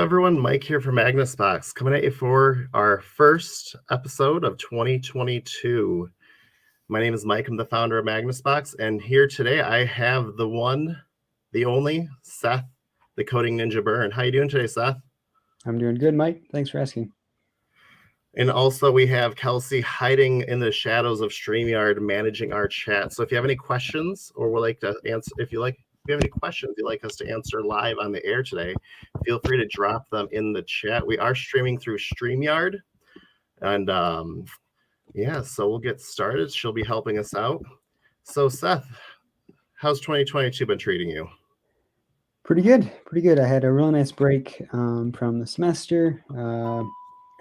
everyone. Mike here from Magnus Box, coming at you for our first episode of 2022. My name is Mike. I'm the founder of Magnus Box, and here today I have the one, the only, Seth, the Coding Ninja Byrne. How you doing today, Seth? I'm doing good, Mike. Thanks for asking. And also we have Kelsey hiding in the shadows of StreamYard, managing our chat. So if you have any questions or would like to answer, if you have any questions you'd like us to answer live on the air today, feel free to drop them in the chat. We are streaming through StreamYard, and yeah, so we'll get started. She'll be helping us out. So Seth, how's 2022 been treating you? Pretty good. I had a really nice break from the semester.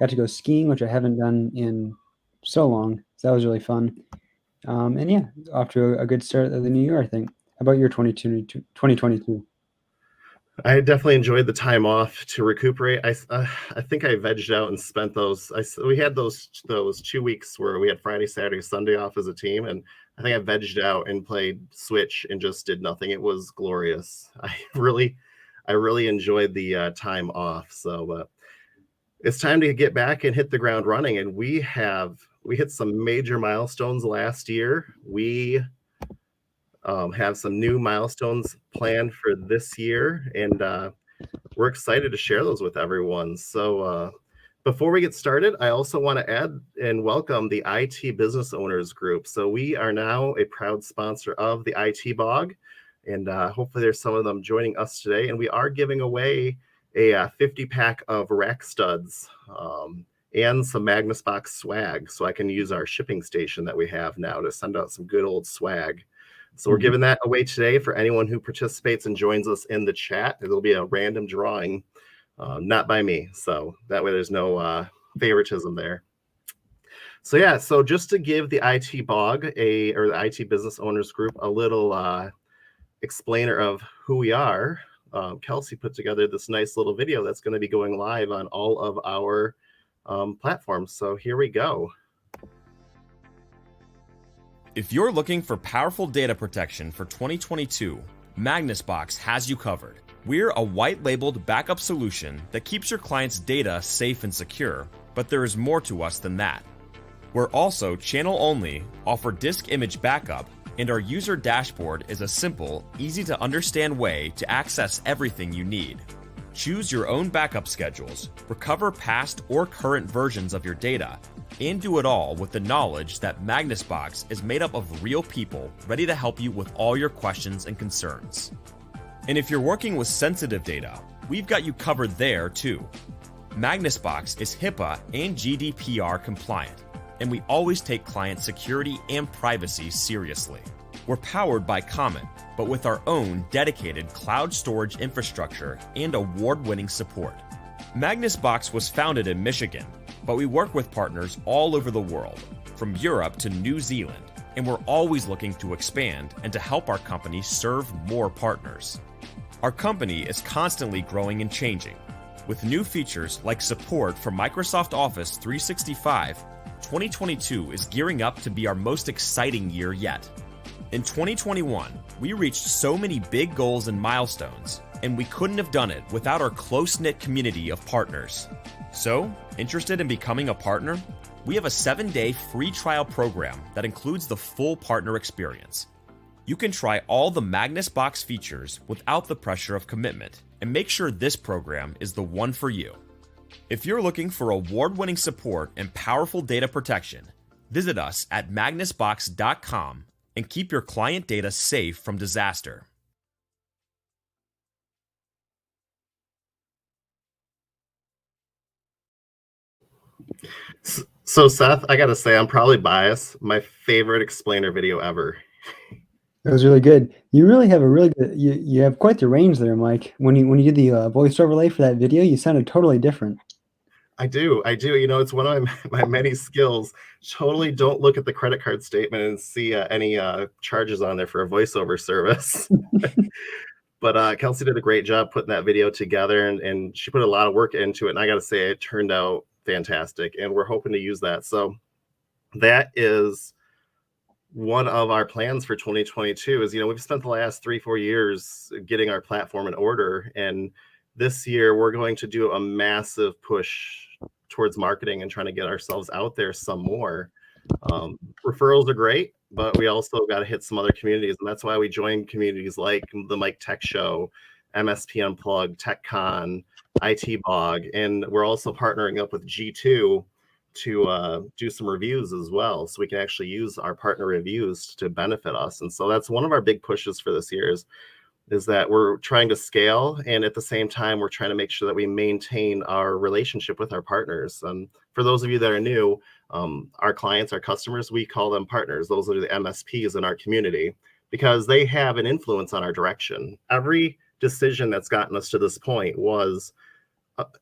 Got to go skiing, which I haven't done in so long. So that was really fun. And yeah, off to a good start of the new year, I think. How about your 2022? I definitely enjoyed the time off to recuperate. I think I vegged out and spent those. We had those 2 weeks where we had Friday, Saturday, Sunday off as a team, and I think I vegged out and played Switch and just did nothing. It was glorious. I really enjoyed the time off. So it's time to get back and hit the ground running. And we hit some major milestones last year. We have some new milestones planned for this year, and we're excited to share those with everyone. So before we get started, I also want to add and welcome the IT Business Owners Group. So we are now a proud sponsor of the IT Bog, and hopefully there's some of them joining us today. And we are giving away a 50-pack of Rackstuds and some Magnus Box swag, so I can use our shipping station that we have now to send out some good old swag. So we're giving that away today for anyone who participates and joins us in the chat. It'll be a random drawing, not by me. So that way there's no favoritism there. So yeah, so just to give the IT Bog or the IT Business Owners Group a little explainer of who we are, Kelsey put together this nice little video that's going to be going live on all of our platforms. So here we go. If you're looking for powerful data protection for 2022, Magnus Box has you covered. We're a white-labeled backup solution that keeps your clients' data safe and secure, but there is more to us than that. We're also channel-only, offer disk image backup, and our user dashboard is a simple, easy-to-understand way to access everything you need. Choose your own backup schedules, recover past or current versions of your data, and do it all with the knowledge that Magnus Box is made up of real people ready to help you with all your questions and concerns. And if you're working with sensitive data, we've got you covered there too. Magnus Box is HIPAA and GDPR compliant, and we always take client security and privacy seriously. We're powered by Common, but with our own dedicated cloud storage infrastructure and award-winning support. Magnus Box was founded in Michigan, but we work with partners all over the world, from Europe to New Zealand, and we're always looking to expand and to help our company serve more partners. Our company is constantly growing and changing. With new features like support for Microsoft Office 365, 2022 is gearing up to be our most exciting year yet. In 2021, we reached so many big goals and milestones, and we couldn't have done it without our close-knit community of partners. So, interested in becoming a partner? We have a 7-day free trial program that includes the full partner experience. You can try all the Magnus Box features without the pressure of commitment, and make sure this program is the one for you. If you're looking for award-winning support and powerful data protection, visit us at magnusbox.com and keep your client data safe from disaster. So Seth, I gotta say, I'm probably biased. My favorite explainer video ever. It was really good. You really have a really good. You have quite the range there, Mike. When you did the voice overlay for that video, you sounded totally different. I do. You know, it's one of my many skills. Totally don't look at the credit card statement and see any charges on there for a voiceover service. But Kelsey did a great job putting that video together, and she put a lot of work into it. And I got to say, it turned out fantastic. And we're hoping to use that. So that is one of our plans for 2022 is, you know, we've spent the last 3-4 years getting our platform in order, and this year we're going to do a massive push towards marketing and trying to get ourselves out there some more. Referrals are great, but we also got to hit some other communities, and that's why we joined communities like the Mike Tech Show, MSP Unplugged, TechCon, IT Blog, and we're also partnering up with G2 to do some reviews as well, so we can actually use our partner reviews to benefit us. And so that's one of our big pushes for this year is that we're trying to scale, and at the same time we're trying to make sure that we maintain our relationship with our partners. For those of you that are new, our clients, our customers, we call them partners. Those are the MSPs in our community, because they have an influence on our direction. Every decision that's gotten us to this point was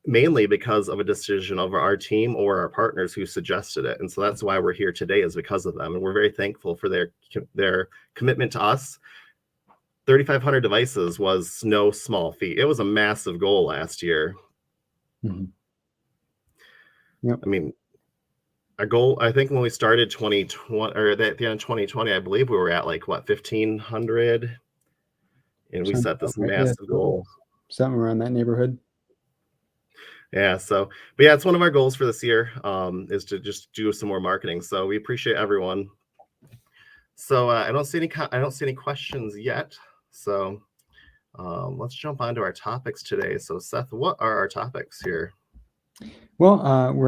mainly because of a decision of our team or our partners who suggested it. And so that's why we're here today, is because of them. And we're very thankful for their commitment to us. 3,500 devices was no small feat. It was a massive goal last year. Mm-hmm. Yep. I mean, our goal, I think when we started 2020, or at the end of 2020, I believe we were at like, what, 1,500? And we set this massive goal. Something around that neighborhood. Yeah. So, but yeah, it's one of our goals for this year, is to just do some more marketing. So we appreciate everyone. So I don't see any questions yet. So let's jump on to our topics today. So Seth, what are our topics here? Well,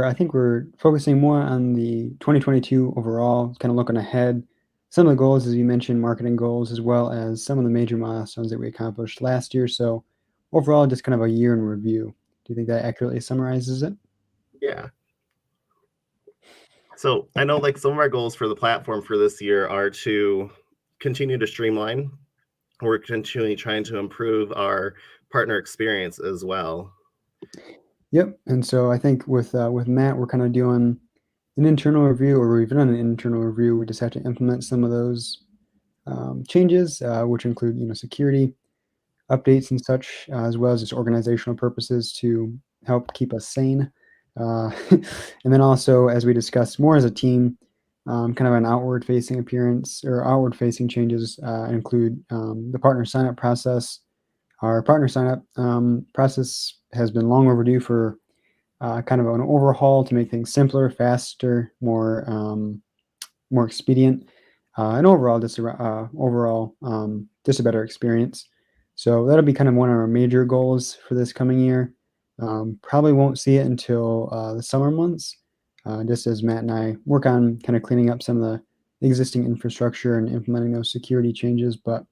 I think we're focusing more on the 2022 overall, kind of looking ahead. Some of the goals, as you mentioned, marketing goals, as well as some of the major milestones that we accomplished last year. So overall, just kind of a year in review. Do you think that accurately summarizes it? Yeah. So I know like some of our goals for the platform for this year are to continue to streamline. We're continually trying to improve our partner experience as well. Yep. And so I think with Matt, we're kind of doing an internal review, or we've done an internal review. We just have to implement some of those changes, which include, security updates and such, as well as just organizational purposes to help keep us sane. And then also, as we discussed more as a team, kind of an outward-facing appearance, or outward-facing changes include the partner sign-up process. Our partner sign-up process has been long overdue for kind of an overhaul to make things simpler, faster, more expedient, and overall just a better experience. So that'll be kind of one of our major goals for this coming year. Probably won't see it until the summer months, just as Matt and I work on kind of cleaning up some of the existing infrastructure and implementing those security changes. But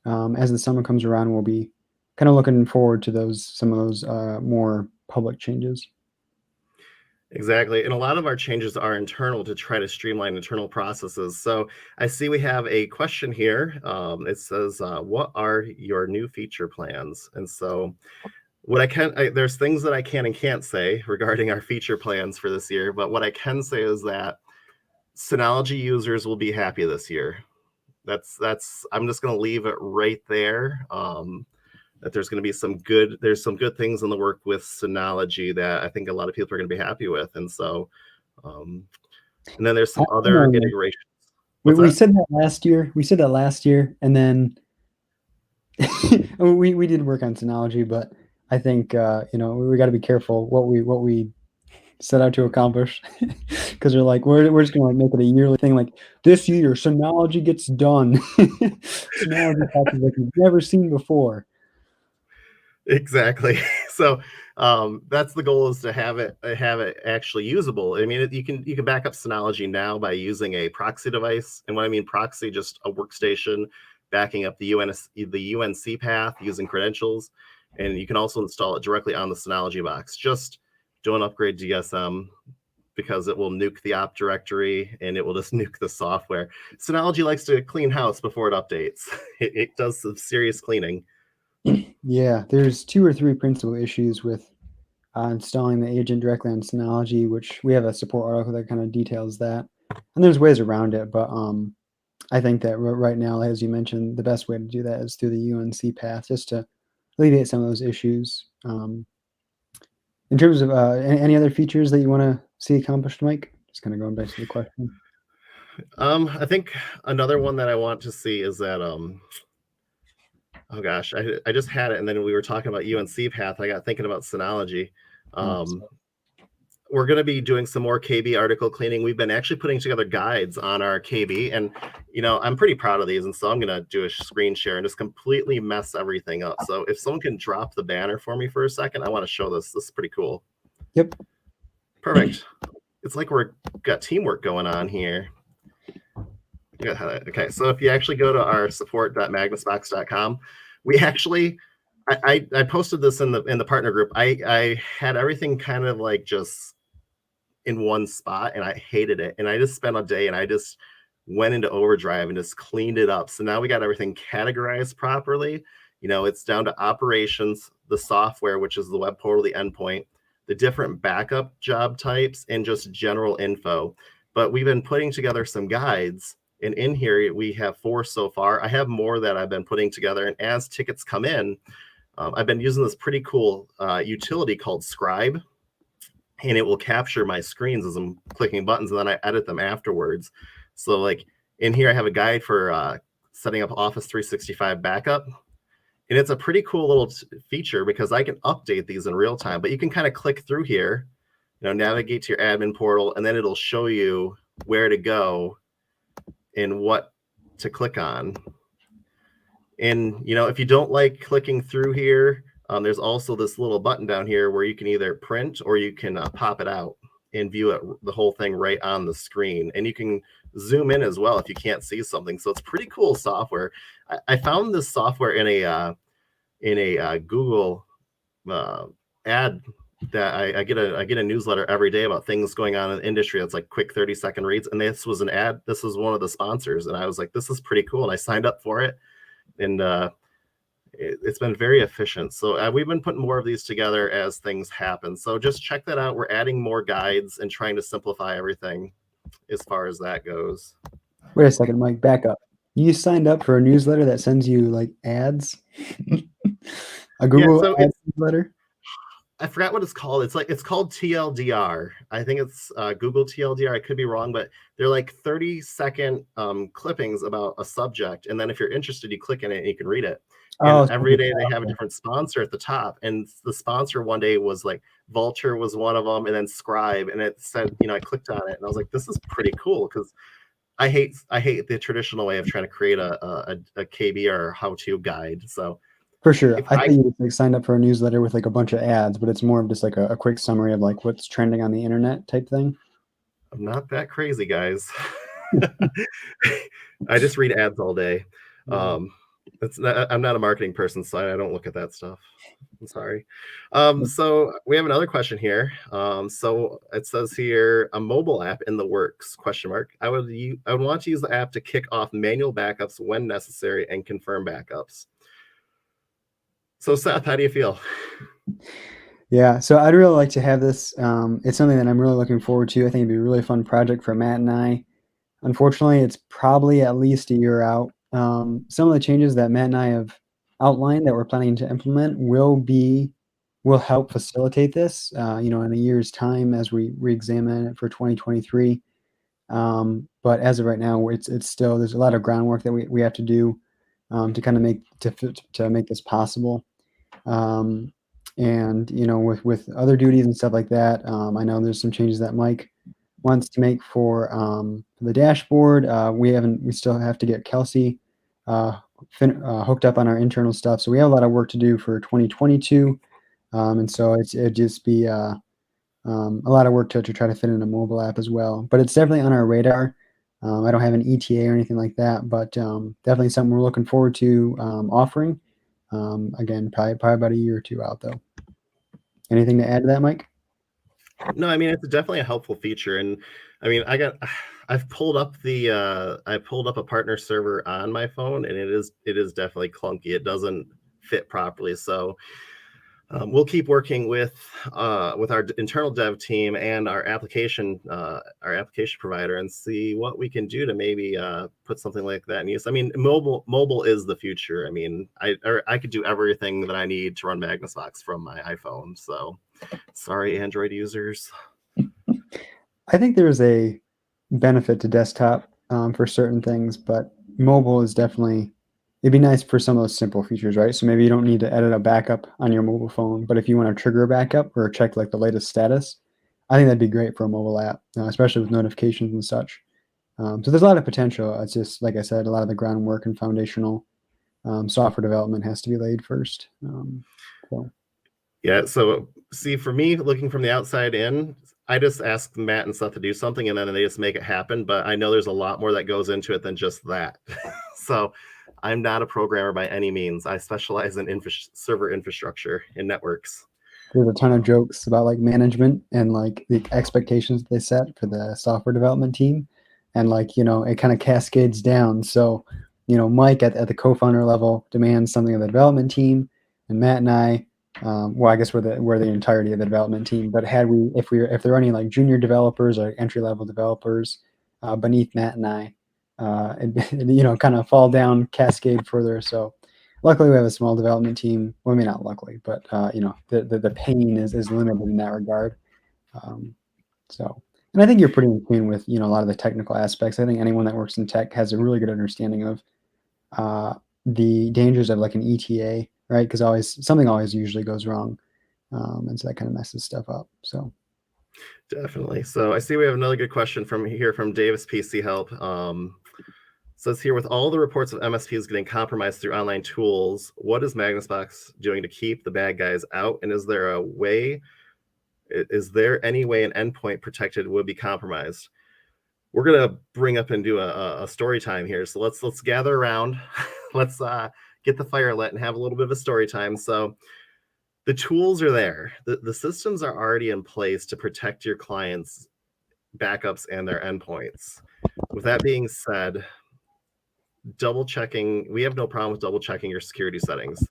as the summer comes around, we'll be kind of looking forward to some of those more public changes. Exactly. And a lot of our changes are internal to try to streamline internal processes. So I see we have a question here. It says, what are your new feature plans? And so there's things that I can and can't say regarding our feature plans for this year. But what I can say is that Synology users will be happy this year. I'm just going to leave it right there. That there's going to be some good things in the work with Synology that I think a lot of people are going to be happy with. And so, and then there's some other integrations. We said that last year. And then we did work on Synology, but I think, we got to be careful what we set out to accomplish, because they're like, we're just going to make it a yearly thing. Like, this year, Synology gets done. Synology patches like you've never seen before. Exactly. So that's the goal, is to have it actually usable. I mean, you can back up Synology now by using a proxy device. And when I mean proxy, just a workstation backing up the UNC path using credentials. And you can also install it directly on the Synology box. Just don't upgrade DSM, because it will nuke the op directory and it will just nuke the software. Synology likes to clean house before it updates. It does some serious cleaning. Yeah, there's 2 or 3 principal issues with installing the agent directly on Synology, which we have a support article that kind of details that. And there's ways around it, but I think that right now, as you mentioned, the best way to do that is through the UNC path, just to alleviate some of those issues. In terms of any other features that you want to see accomplished, Mike? Just kind of going back to the question. I think another one that I want to see is that Oh gosh, I just had it, and then we were talking about UNC path. I got thinking about Synology. We're going to be doing some more KB article cleaning. We've been actually putting together guides on our KB, and I'm pretty proud of these, and so I'm going to do a screen share and just completely mess everything up. So if someone can drop the banner for me for a second, I want to show this. This is pretty cool. Yep. Perfect. It's like we're got teamwork going on here. Okay, so if you actually go to our support.magnusbox.com, we actually I posted this in the partner group. I had everything kind of like just in one spot, and I hated it. And I just spent a day, and I just went into overdrive and just cleaned it up. So now we got everything categorized properly. It's down to operations, the software, which is the web portal, the endpoint, the different backup job types, and just general info. But we've been putting together some guides, and in here we have 4 so far. I have more that I've been putting together, and as tickets come in, I've been using this pretty cool utility called Scribe, and it will capture my screens as I'm clicking buttons, and then I edit them afterwards. So like in here, I have a guide for setting up Office 365 backup, and it's a pretty cool little feature because I can update these in real time, but you can kind of click through here, navigate to your admin portal, and then it'll show you where to go and what to click on. And, if you don't like clicking through here, there's also this little button down here where you can either print or you can pop it out and view it, the whole thing right on the screen. And you can zoom in as well if you can't see something. So it's pretty cool software. I found this software in a Google ad that I get a newsletter every day about things going on in the industry. That's like quick 30-second reads. And this was an ad. This was one of the sponsors. And I was like, this is pretty cool. And I signed up for it. And it's been very efficient. So we've been putting more of these together as things happen. So just check that out. We're adding more guides and trying to simplify everything as far as that goes. Wait a second, Mike, back up. You signed up for a newsletter that sends you like ads? A Google ads newsletter? I forgot what it's called. It's called TLDR. I think it's Google TLDR. I could be wrong, but they're like 30-second clippings about a subject. And then if you're interested, you click in it and you can read it. And every day they have a different sponsor at the top. And the sponsor one day was like Vulture was one of them, and then Scribe. And it said, I clicked on it and I was like, this is pretty cool, because I hate the traditional way of trying to create a KB or how-to guide. So for sure. I think you like signed up for a newsletter with like a bunch of ads, but it's more of just like a quick summary of like what's trending on the internet type thing. I'm not that crazy, guys. I just read ads all day. I'm not a marketing person, so I don't look at that stuff. I'm sorry. So we have another question here. So it says here, a mobile app in the works, ? I would want to use the app to kick off manual backups when necessary and confirm backups. So Seth, how do you feel? Yeah, so I'd really like to have this. It's something that I'm really looking forward to. I think it'd be a really fun project for Matt and I. Unfortunately, it's probably at least a year out. Some of the changes that Matt and I have outlined that we're planning to implement will help facilitate this, in a year's time as we re-examine it for 2023. But as of right now, it's still, there's a lot of groundwork that we have to do to kind of make this possible. And with other duties and stuff like that, I know there's some changes that Mike wants to make for the dashboard. We still have to get Kelsey hooked up on our internal stuff, so we have a lot of work to do for 2022, and so it'd just be a lot of work to try to fit in a mobile app as well. But it's definitely on our radar. I don't have an ETA or anything like that, but definitely something we're looking forward to offering. Again, probably about a year or two out, though. Anything to add to that, Mike? No, I mean, it's definitely a helpful feature. And I mean, I've pulled up a partner server on my phone, and it is definitely clunky. It doesn't fit properly. So we'll keep working with our internal dev team and our application provider and see what we can do to maybe put something like that in use. I mean, mobile is the future. I mean, I could do everything that I need to run Magnus Box from my iPhone. So sorry, Android users. I think there's a benefit to desktop for certain things, but mobile is definitely it'd be nice for some of those simple features, right? So maybe you don't need to edit a backup on your mobile phone, but if you want to trigger a backup or check like the latest status, I think that'd be great for a mobile app, especially with notifications and such. So there's a lot of potential. It's just, like I said, a lot of the groundwork and foundational software development has to be laid first. So. Yeah. So see, for me, looking from the outside in, I just ask Matt and Seth to do something and then they just make it happen. But I know there's a lot more that goes into it than just that. So I'm not a programmer by any means. I specialize in server infrastructure and networks. There's a ton of jokes about like management and like the expectations they set for the software development team. And like, it kind of cascades down. So, Mike at the co-founder level demands something of the development team, and Matt and I, well, I guess we're the entirety of the development team. But if there are any like junior developers or entry level developers beneath Matt and I, and kind of fall down, cascade further. So luckily we have a small development team. Well, I mean, not luckily, but the pain is limited in that regard. And I think you're pretty in tune with a lot of the technical aspects. I think anyone that works in tech has a really good understanding of the dangers of like an ETA, right? Because something always usually goes wrong, and so that kind of messes stuff up. So definitely. So I see we have another good question from Davis PC Help. Says here, with all the reports of MSPs getting compromised through online tools, what is Magnus Box doing to keep the bad guys out? And is there any way an endpoint protected would be compromised? We're gonna bring up and do a story time here. So let's gather around. Let's get the fire lit and have a little bit of a story time. So the tools are there. The systems are already in place to protect your clients' backups and their endpoints. With that being said, double checking, we have no problem with double checking your security settings.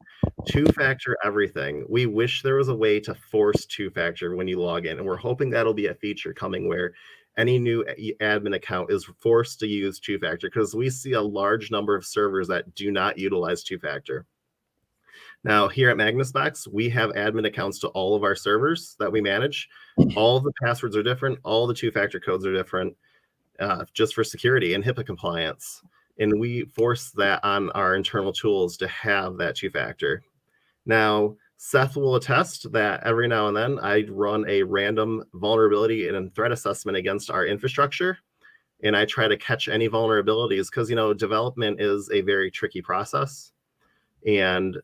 Two-factor everything. We wish there was a way to force two-factor when you log in, and we're hoping that'll be a feature coming where any new admin account is forced to use two-factor, because we see a large number of servers that do not utilize two-factor. Now, here at Magnus Box, we have admin accounts to all of our servers that we manage. All the passwords are different. All the two-factor codes are different, just for security and HIPAA compliance. And we force that on our internal tools to have that two-factor. Now, Seth will attest that every now and then I run a random vulnerability and threat assessment against our infrastructure, and I try to catch any vulnerabilities because, development is a very tricky process. And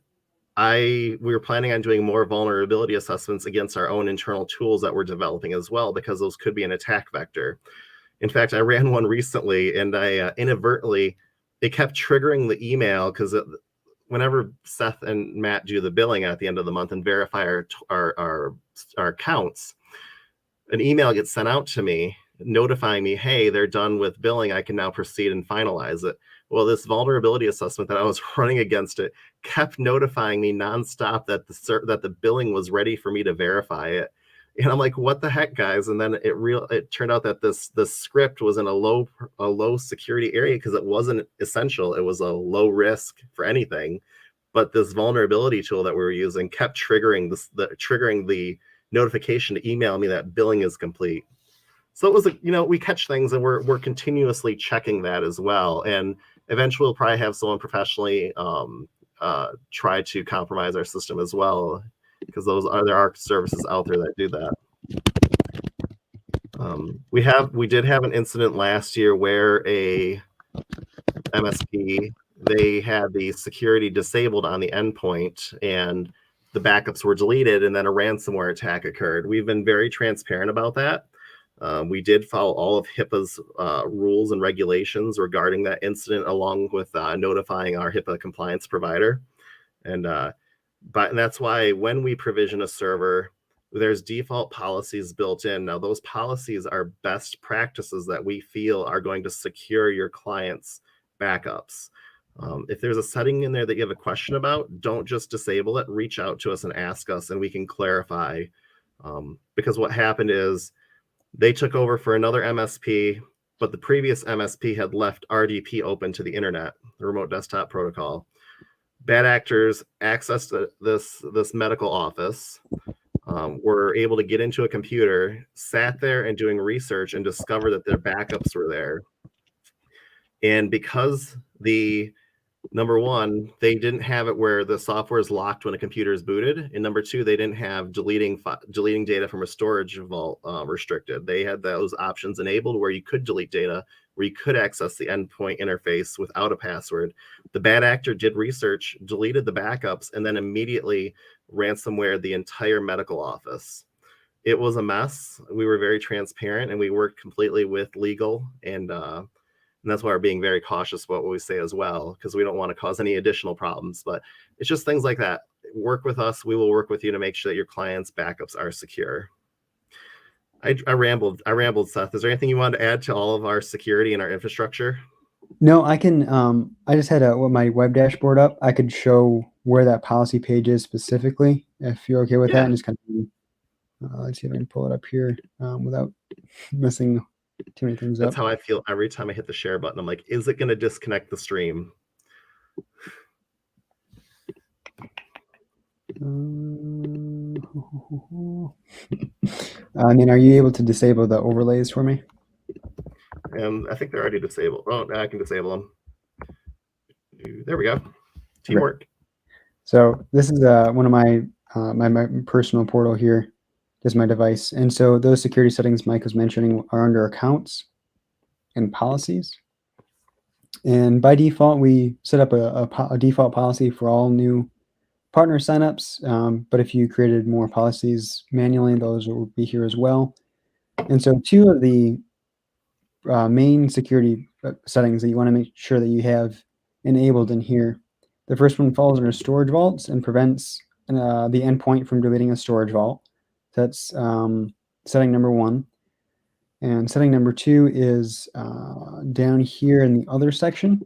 we were planning on doing more vulnerability assessments against our own internal tools that we're developing as well, because those could be an attack vector. In fact, I ran one recently, and I inadvertently, it kept triggering the email because whenever Seth and Matt do the billing at the end of the month and verify our accounts, an email gets sent out to me notifying me, hey, they're done with billing. I can now proceed and finalize it. Well, this vulnerability assessment that I was running against it kept notifying me nonstop that the billing was ready for me to verify it. And I'm like, what the heck, guys? And then it turned out that this script was in a low security area because it wasn't essential. It was a low risk for anything. But this vulnerability tool that we were using kept triggering the notification to email me that billing is complete. So it was we catch things, and we're continuously checking that as well. And eventually we'll probably have someone professionally try to compromise our system as well, because there are services out there that do that. We did have an incident last year where a MSP, they had the security disabled on the endpoint and the backups were deleted, and then a ransomware attack occurred. We've been very transparent about that. We did follow all of HIPAA's rules and regulations regarding that incident, along with notifying our HIPAA compliance provider. And that's why when we provision a server, there's default policies built in. Now, those policies are best practices that we feel are going to secure your clients' backups. If there's a setting in there that you have a question about, don't just disable it. Reach out to us and ask us, and we can clarify. Because what happened is they took over for another MSP, but the previous MSP had left RDP open to the internet, the remote desktop protocol. Bad actors accessed this medical office, were able to get into a computer, sat there and doing research, and discovered that their backups were there. And because the Number one, they didn't have it where the software is locked when a computer is booted. And number two, they didn't have deleting data from a storage vault restricted. They had those options enabled where you could delete data, where you could access the endpoint interface without a password. The bad actor did research, deleted the backups, and then immediately ransomware the entire medical office. It was a mess. We were very transparent, and we worked completely with legal, and that's why we're being very cautious about what we say as well, because we don't want to cause any additional problems. But it's just things like that. Work with us. We will work with you to make sure that your clients' backups are secure. I rambled, Seth. Is there anything you want to add to all of our security and our infrastructure? No, I can. I just had my web dashboard up. I could show where that policy page is specifically, if you're okay with that, and just kind of let's see if I can pull it up here without messing too many things up. That's how I feel every time I hit the share button. I'm like, is it going to disconnect the stream? And then are you able to disable the overlays for me? I think they're already disabled. Oh, I can disable them. There we go. Teamwork. Right. So this is one of my my personal portal here. Is my device. And so those security settings Mike was mentioning are under accounts and policies. And by default, we set up a default policy for all new partner signups. But if you created more policies manually, those will be here as well. And so two of the main security settings that you want to make sure that you have enabled in here. The first one falls under storage vaults and prevents the endpoint from deleting a storage vault. That's setting number one. And setting number two is down here in the other section.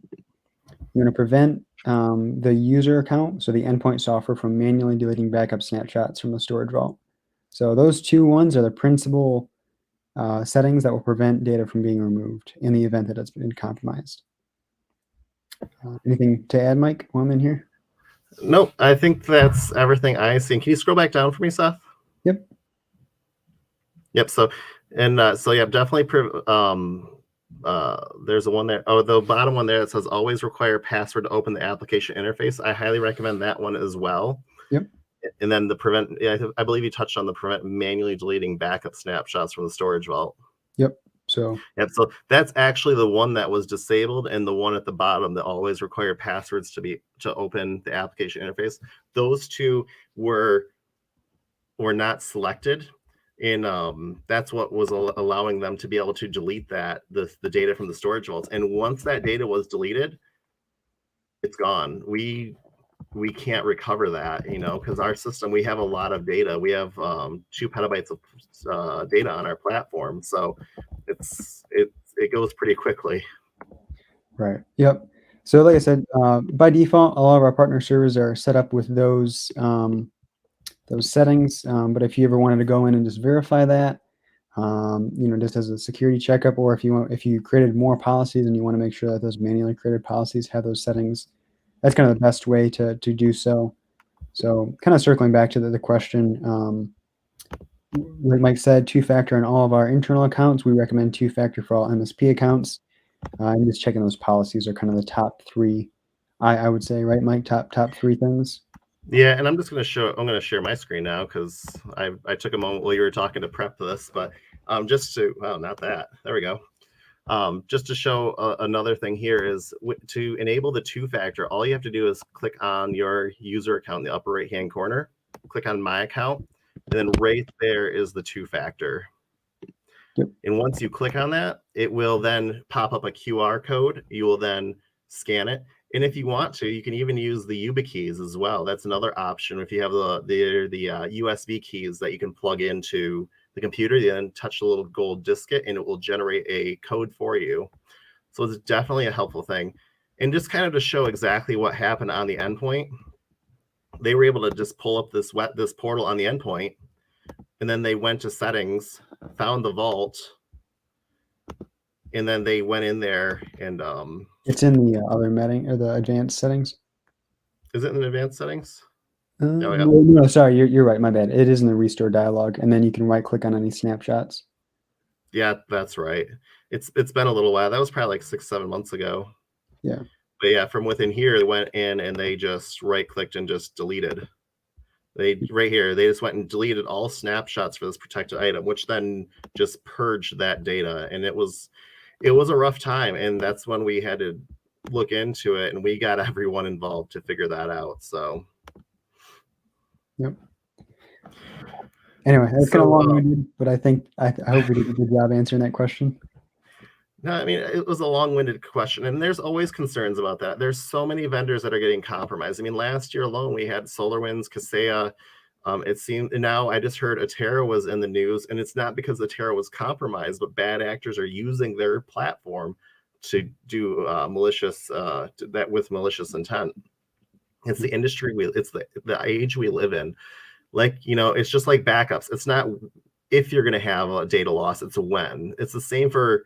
You're going to prevent the user account, so the endpoint software, from manually deleting backup snapshots from the storage vault. So those two ones are the principal settings that will prevent data from being removed in the event that it's been compromised. Anything to add, Mike, while I'm in here? Nope, I think that's everything I see. Can you scroll back down for me, Seth? Yep. Yep. So yeah, definitely. There's a one there. Oh, the bottom one there that says always require password to open the application interface. I highly recommend that one as well. Yep. And then the prevent. Yeah, I believe you touched on the prevent manually deleting backup snapshots from the storage vault. Yep. So that's actually the one that was disabled, and the one at the bottom that always require passwords to open the application interface. Those two were not selected. And that's what was allowing them to be able to delete the data from the storage vaults. And once that data was deleted, it's gone. We can't recover that, because our system, we have a lot of data. We have 2 petabytes of data on our platform, so it goes pretty quickly. Right. Yep. So like I said, by default, all of our partner servers are set up with those settings. But if you ever wanted to go in and just verify that, just as a security checkup, or if you created more policies and you want to make sure that those manually created policies have those settings, that's kind of the best way to do so. So kind of circling back to the question, like Mike said, 2-factor on all of our internal accounts. We recommend 2-factor for all MSP accounts. And just checking those policies are kind of the top 3, I would say, right, Mike? Top 3 things. Yeah, and I'm going to share my screen now, because I took a moment while you were talking to prep this, but just to, well, not that, there we go. Just to show another thing here is to enable the 2-factor, all you have to do is click on your user account in the upper right-hand corner, click on My Account, and then right there is the 2-factor. Yep. And once you click on that, it will then pop up a QR code. You will then scan it. And if you want to, you can even use the YubiKeys as well. That's another option. If you have the USB keys that you can plug into the computer, you then touch the little gold diskette and it will generate a code for you. So it's definitely a helpful thing. And just kind of to show exactly what happened on the endpoint, they were able to just pull up this portal on the endpoint, and then they went to settings, found the vault, and then they went in there and it's in the other setting, or the advanced settings. Is it in advanced settings? No, sorry, you're right. My bad. It is in the restore dialog, and then you can right click on any snapshots. Yeah, that's right. It's been a little while. That was probably like 6-7 months ago. Yeah. But yeah, from within here, they went in and they just right-clicked and just deleted. Right here, they just went and deleted all snapshots for this protected item, which then just purged that data. And it was a rough time. And that's when we had to look into it, and we got everyone involved to figure that out. So, yep. Anyway, that's kind of long-winded, but I hope we did a good job answering that question. No, I mean, it was a long-winded question, and there's always concerns about that. There's so many vendors that are getting compromised. I mean, last year alone, we had SolarWinds, Kaseya. It seemed, and now I just heard Atera was in the news, and it's not because Atera was compromised, but bad actors are using their platform to do malicious, that with malicious intent. It's the industry it's the age we live in. Like, it's just like backups. It's not if you're going to have a data loss, it's when. It's the same for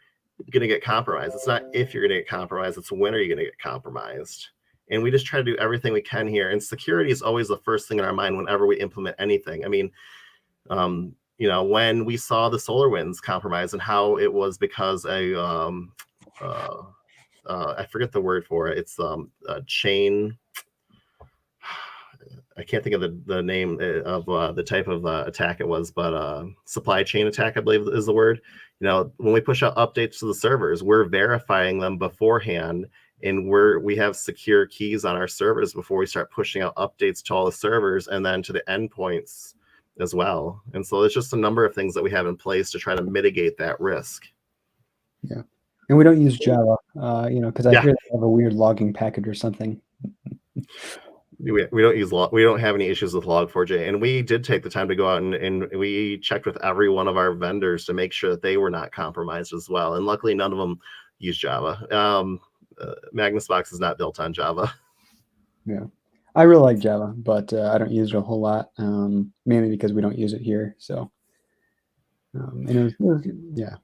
going to get compromised. It's not if you're going to get compromised, it's when are you going to get compromised. And we just try to do everything we can here. And security is always the first thing in our mind whenever we implement anything. I mean, when we saw the SolarWinds compromise and how it was because I forget the word for it. It's a chain. I can't think of the name of the type of attack it was, but supply chain attack, I believe is the word. When we push out updates to the servers, we're verifying them beforehand, and we have secure keys on our servers before we start pushing out updates to all the servers and then to the endpoints as well. And so there's just a number of things that we have in place to try to mitigate that risk. Yeah, and we don't use Java, because I hear they have a weird logging package or something. We don't have any issues with Log4j, and we did take the time to go out and we checked with every one of our vendors to make sure that they were not compromised as well. And luckily, none of them use Java. Magnus Box is not built on Java. Yeah, I really like Java, but I don't use it a whole lot, mainly because we don't use it here. So, and yeah,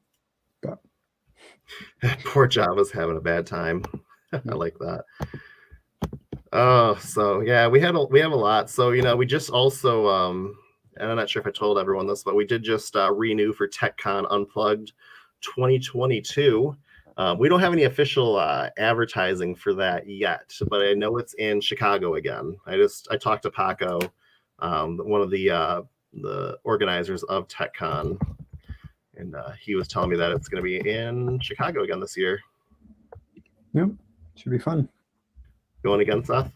but poor Java's having a bad time. I like that. Oh, so yeah, we have a lot. So we just also and I'm not sure if I told everyone this, but we did just renew for TechCon Unplugged 2022. We don't have any official advertising for that yet, but I know it's in Chicago again. I talked to Paco, one of the organizers of TechCon, and he was telling me that it's going to be in Chicago again this year. Yep, should be fun. Going again, Seth?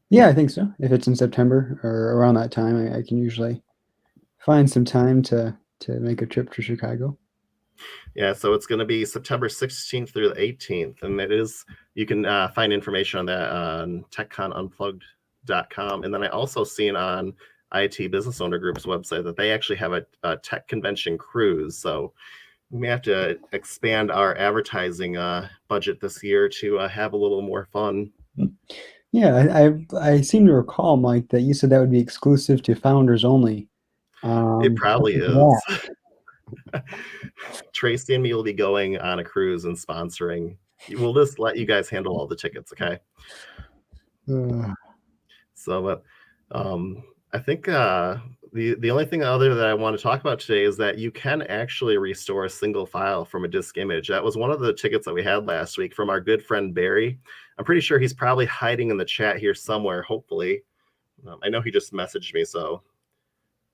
Yeah, I think so. If it's in September or around that time, I can usually find some time to make a trip to Chicago. Yeah, so it's going to be September 16th through the 18th, and you can find information on that on techconunplugged.com. And then I also seen on IT Business Owner Group's website that they actually have a tech convention cruise. So we may have to expand our advertising budget this year to have a little more fun. Yeah, I seem to recall, Mike, that you said that would be exclusive to founders only. It probably is. Tracy and me will be going on a cruise and sponsoring. We'll just let you guys handle all the tickets, okay? So, I think the only thing other that I want to talk about today is that you can actually restore a single file from a disk image. That was one of the tickets that we had last week from our good friend Barry. I'm pretty sure he's probably hiding in the chat here somewhere, hopefully. I know he just messaged me, so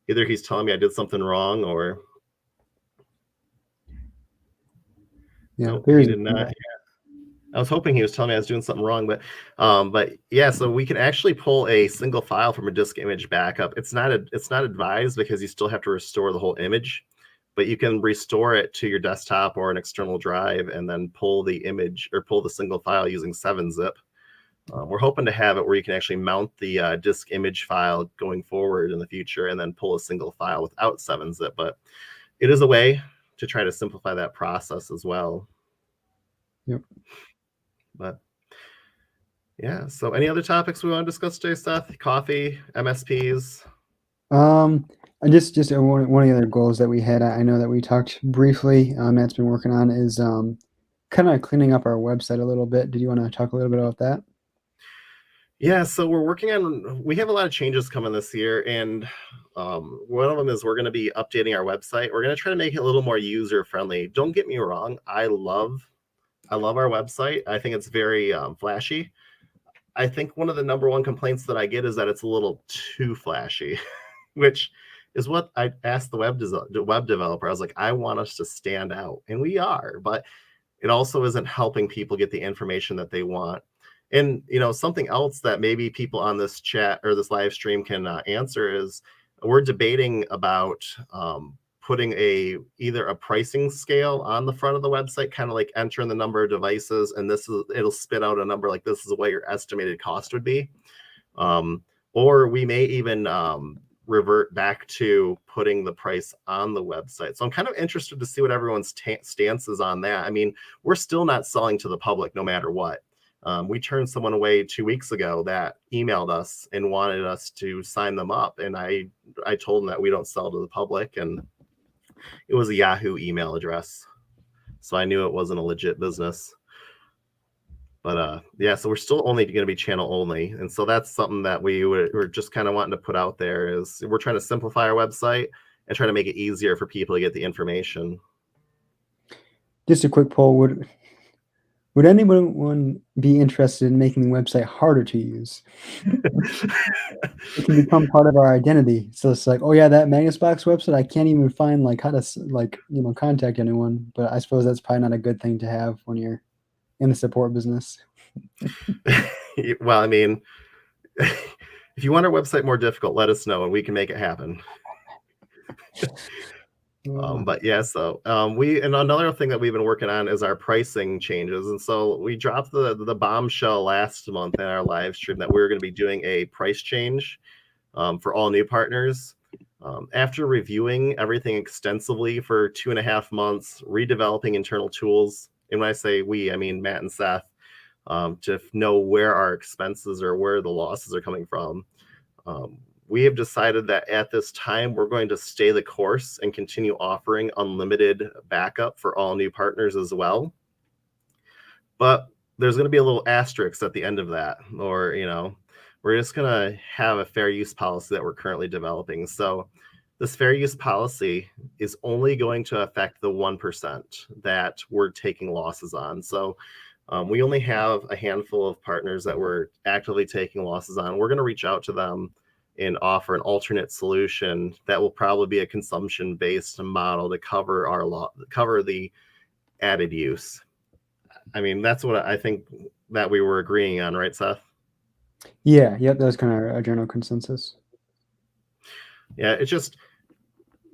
either he's telling me I did something wrong or... Yeah, nope, he did not. Yeah. I was hoping he was telling me I was doing something wrong, but yeah, so we can actually pull a single file from a disk image backup. It's not advised because you still have to restore the whole image, but you can restore it to your desktop or an external drive and then pull the image or pull the single file using 7-zip. We're hoping to have it where you can actually mount the disk image file going forward in the future and then pull a single file without 7-zip, but it is a way to try to simplify that process as well. Yep. But yeah, so any other topics we want to discuss today, Seth? Coffee, MSPs? And just one of the other goals that we had, I know that we talked briefly, Matt's been working on, is kind of cleaning up our website a little bit. Did you want to talk a little bit about that? Yeah, so we have a lot of changes coming this year, and one of them is we're going to be updating our website. We're going to try to make it a little more user-friendly. Don't get me wrong, I love I love our website. I think it's very flashy. I think one of the number one complaints that I get is that it's a little too flashy, which is what I asked the web developer. I was like, I want us to stand out, and we are, but it also isn't helping people get the information that they want. And something else that maybe people on this chat or this live stream can answer is we're debating about putting either a pricing scale on the front of the website, kind of like entering the number of devices, and it'll spit out a number like this is what your estimated cost would be. Or we may even revert back to putting the price on the website. So I'm kind of interested to see what everyone's stance is on that. I mean, we're still not selling to the public no matter what. We turned someone away 2 weeks ago that emailed us and wanted us to sign them up. And I told them that we don't sell to the public, and it was a Yahoo email address. So I knew it wasn't a legit business. But yeah, so we're still only going to be channel only. And so that's something that we're just kind of wanting to put out there is we're trying to simplify our website and try to make it easier for people to get the information. Just a quick poll. Would anyone be interested in making the website harder to use? It can become part of our identity. So it's like, oh yeah, that Magnus Box website, I can't even find how to contact anyone. But I suppose that's probably not a good thing to have when you're in the support business. Well, I mean, if you want our website more difficult, let us know and we can make it happen. But yeah, so and another thing that we've been working on is our pricing changes. And so we dropped the bombshell last month in our live stream that we were going to be doing a price change for all new partners. After reviewing everything extensively for 2.5 months, redeveloping internal tools, and when I say we, I mean Matt and Seth, to know where our expenses or where the losses are coming from. We have decided that at this time, we're going to stay the course and continue offering unlimited backup for all new partners as well. But there's going to be a little asterisk at the end of that, or, we're just going to have a fair use policy that we're currently developing. So this fair use policy is only going to affect the 1% that we're taking losses on. So we only have a handful of partners that we're actively taking losses on. We're going to reach out to them and offer an alternate solution that will probably be a consumption-based model to cover the added use. I mean, that's what I think that we were agreeing on, right, Seth? Yeah, yep, that was kind of our general consensus. Yeah, it's just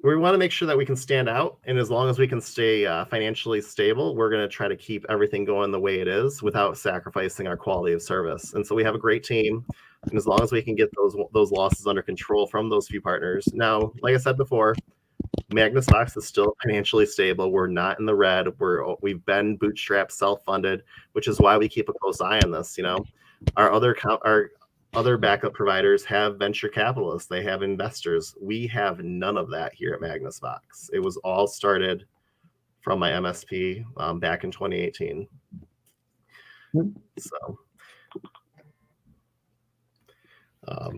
we want to make sure that we can stand out, and as long as we can stay financially stable, we're going to try to keep everything going the way it is without sacrificing our quality of service. And so we have a great team, and as long as we can get those losses under control from those few partners. Now, like I said before, Magnus Box is still financially stable. We're not in the red. We've been bootstrapped, self-funded, which is why we keep a close eye on this. Our other backup providers have venture capitalists. They have investors. We have none of that here at Magnus Box. It was all started from my MSP back in 2018. So,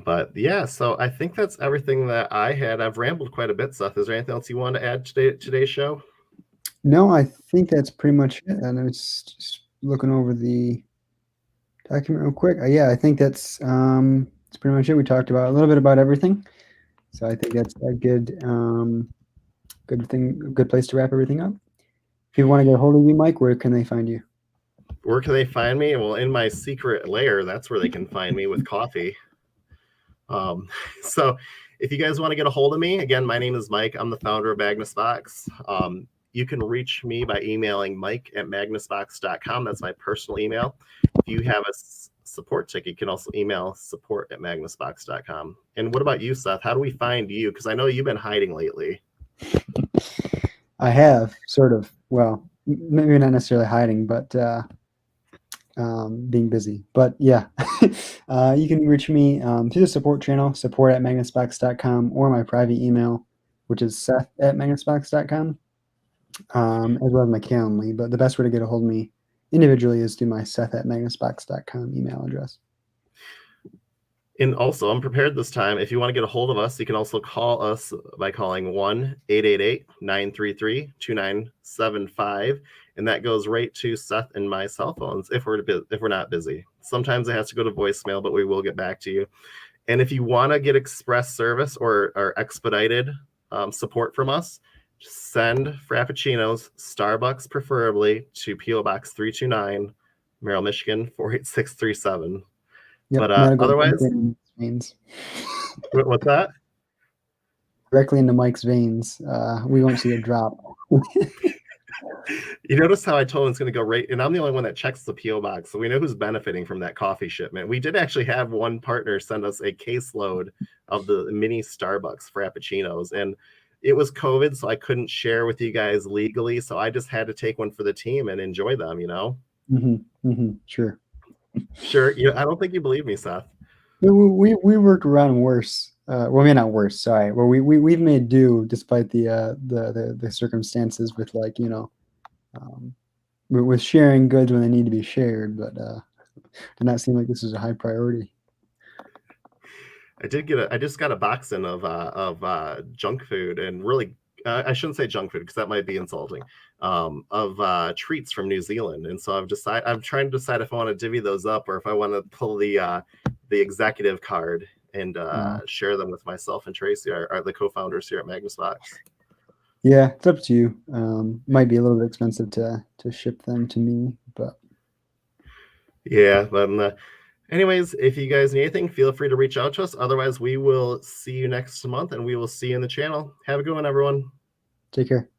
but yeah, so I think that's everything that I had. I've rambled quite a bit, Seth. Is there anything else you want to add to today's show? No, I think that's pretty much it. And I was just looking over the document real quick. Yeah, I think that's pretty much it. We talked about a little bit about everything, so I think that's a good place to wrap everything up. If you want to get a hold of you, Mike, where can they find you? Where can they find me? Well, in my secret lair, that's where they can find me with coffee. So if you guys want to get a hold of me, again, my name is Mike. I'm the founder of Magnus Box. You can reach me by emailing mike@magnusbox.com. That's my personal email. If you have a support ticket, you can also email support@magnusbox.com. And what about you, Seth? How do we find you? Because I know you've been hiding lately. I have, sort of. Well, maybe not necessarily hiding, but being busy. But yeah, you can reach me through the support channel, support@magnusbox.com, or my private email, which is seth@magnusbox.com, as well as my Calendly. But the best way to get a hold of me individually is through my seth@magnusbox.com email address. And also, I'm prepared this time. If you want to get a hold of us, you can also call us by calling 1-888-933-2975, and that goes right to Seth and my cell phones if we're not busy. Sometimes it has to go to voicemail, but we will get back to you. And if you want to get express service or expedited support from us, send Frappuccinos, Starbucks preferably, to P.O. Box 329, Merrill, Michigan 48637. Yep, But that'll go otherwise, directly into Mike's veins. What's that? Directly into Mike's veins. We won't see a drop. You notice how I told him it's going to go right, and I'm the only one that checks the P.O. box, so we know who's benefiting from that coffee shipment. We did actually have one partner send us a caseload of the mini Starbucks Frappuccinos, and it was COVID, so I couldn't share with you guys legally, so I just had to take one for the team and enjoy them, you know? Sure. Sure. I don't think you believe me, Seth. We worked around worse. Well, maybe not worse. Sorry. Well, we've made do despite the circumstances with, like, with sharing goods when they need to be shared, but did not seem like this was a high priority. I just got a box in of junk food, and really, I shouldn't say junk food because that might be insulting, of treats from New Zealand. And so I'm trying to decide if I want to divvy those up or if I want to pull the executive card and share them with myself and Tracy, are the co-founders here at Magnus Box. Yeah, it's up to you. Might be a little bit expensive to ship them to me, but yeah. But anyways, if you guys need anything, feel free to reach out to us. Otherwise, we will see you next month, and we will see you in the channel. Have a good one, everyone. take care.